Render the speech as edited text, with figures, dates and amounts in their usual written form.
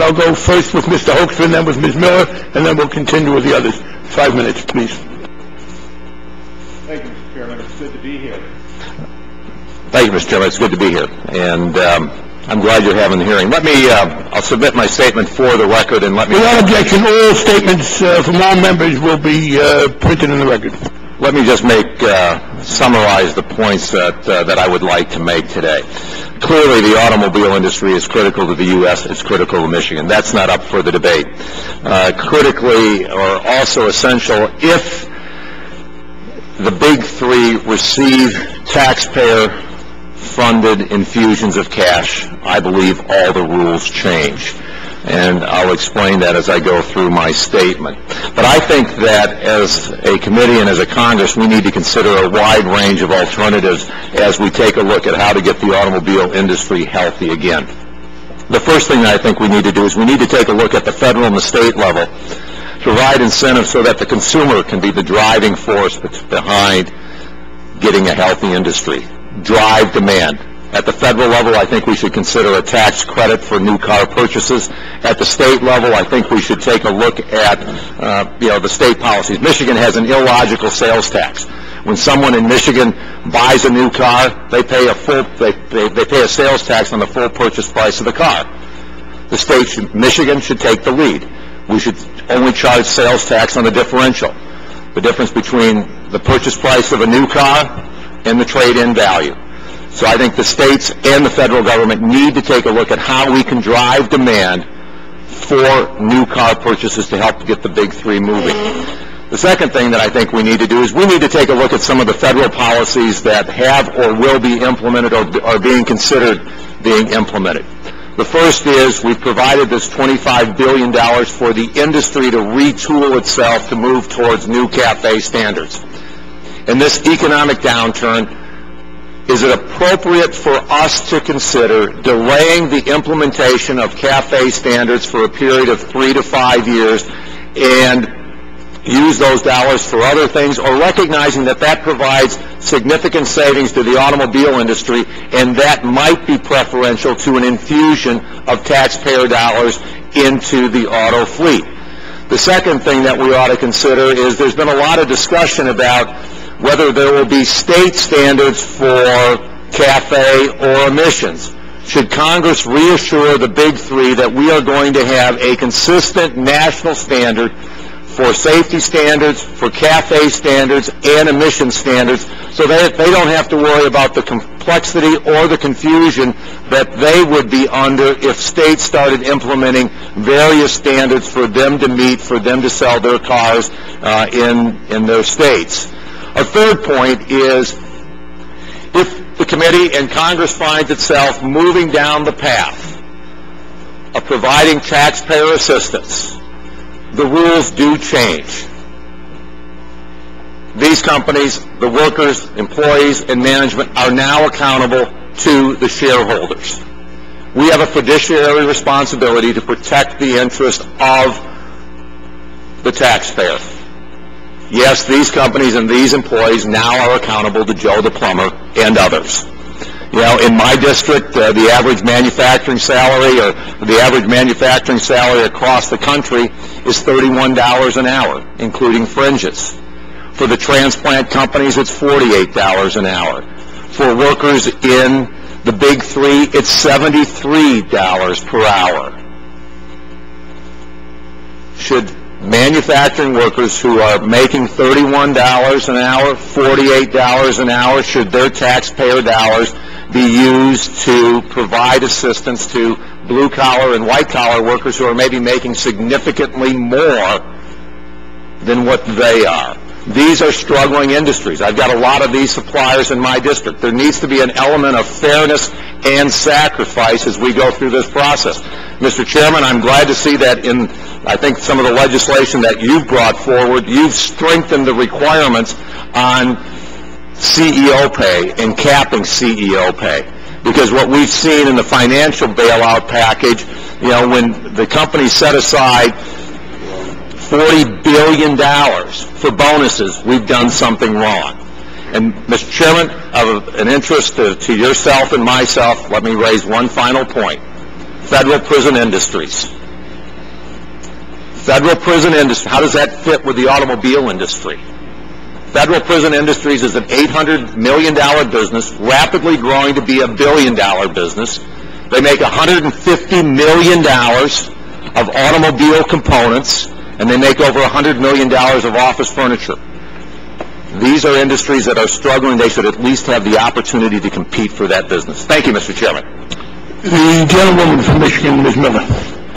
And I'll go first with Mr. Hoekstra, and then with Ms. Miller, and then we'll continue with the others. 5 minutes, please. Thank you, Mr. Chairman. It's good to be here. Thank you, Mr. Chairman. It's good to be here. And I'm glad you're having the hearing. Let me, I'll submit my statement for the record, and let me... Without objection, all statements from all members will be printed in the record. Let me just summarize the points that I would like to make today. Clearly, the automobile industry is critical to the U.S. It's critical to Michigan. That's not up for the debate. Critically, or also essential, if the big three receive taxpayer-funded infusions of cash, I believe all the rules change. And I'll explain that as I go through my statement. But I think that as a committee and as a Congress, we need to consider a wide range of alternatives as we take a look at how to get the automobile industry healthy again. The first thing that I think we need to do is we need to take a look at the federal and the state level to provide incentives so that the consumer can be the driving force behind getting a healthy industry. Drive demand. At the federal level, I think we should consider a tax credit for new car purchases. At the state level, I think we should take a look at, the state policies. Michigan has an illogical sales tax. When someone in Michigan buys a new car, they pay a sales tax on the full purchase price of the car. The state, Michigan, should take the lead. We should only charge sales tax on the differential, the difference between the purchase price of a new car and the trade-in value. So I think the states and the federal government need to take a look at how we can drive demand for new car purchases to help get the big three moving. The second thing that I think we need to do is we need to take a look at some of the federal policies that have or will be implemented or are being considered being implemented. The first is we've provided this $25 billion for the industry to retool itself to move towards new CAFE standards. In this economic downturn, is it appropriate for us to consider delaying the implementation of CAFE standards for a period of 3 to 5 years and use those dollars for other things, or recognizing that that provides significant savings to the automobile industry and that might be preferential to an infusion of taxpayer dollars into the auto fleet? The second thing that we ought to consider is there's been a lot of discussion about whether there will be state standards for CAFE or emissions. Should Congress reassure the big three that we are going to have a consistent national standard for safety standards, for CAFE standards, and emission standards, so that they don't have to worry about the complexity or the confusion that they would be under if states started implementing various standards for them to meet, for them to sell their cars in their states. A third point is, if the committee and Congress finds itself moving down the path of providing taxpayer assistance, the rules do change. These companies, the workers, employees, and management are now accountable to the shareholders. We have a fiduciary responsibility to protect the interest of the taxpayer. Yes, these companies and these employees now are accountable to Joe the plumber and others. You know, in my district, the average manufacturing salary across the country is $31 an hour, including fringes. For the transplant companies, it's $48 an hour. For workers in the big three, it's $73 per hour. Should manufacturing workers who are making $31 an hour, $48 an hour, should their taxpayer dollars be used to provide assistance to blue-collar and white-collar workers who are maybe making significantly more than what they are? These are struggling industries. I've got a lot of these suppliers in my district. There needs to be an element of fairness and sacrifice as we go through this process. Mr. Chairman, I'm glad to see that in, I think, some of the legislation that you've brought forward, you've strengthened the requirements on CEO pay and capping CEO pay. Because what we've seen in the financial bailout package, you know, when the company set aside $40 billion for bonuses, we've done something wrong. And, Mr. Chairman, of an interest to yourself and myself, let me raise one final point. Federal prison industries. Federal prison industry, how does that fit with the automobile industry? Federal Prison Industries is an $800 million business, rapidly growing to be a $1 billion business. They make $150 million of automobile components, and they make over $100 million of office furniture. These are industries that are struggling. They should at least have the opportunity to compete for that business. Thank you, Mr. Chairman. The gentlewoman from Michigan, Ms. Miller.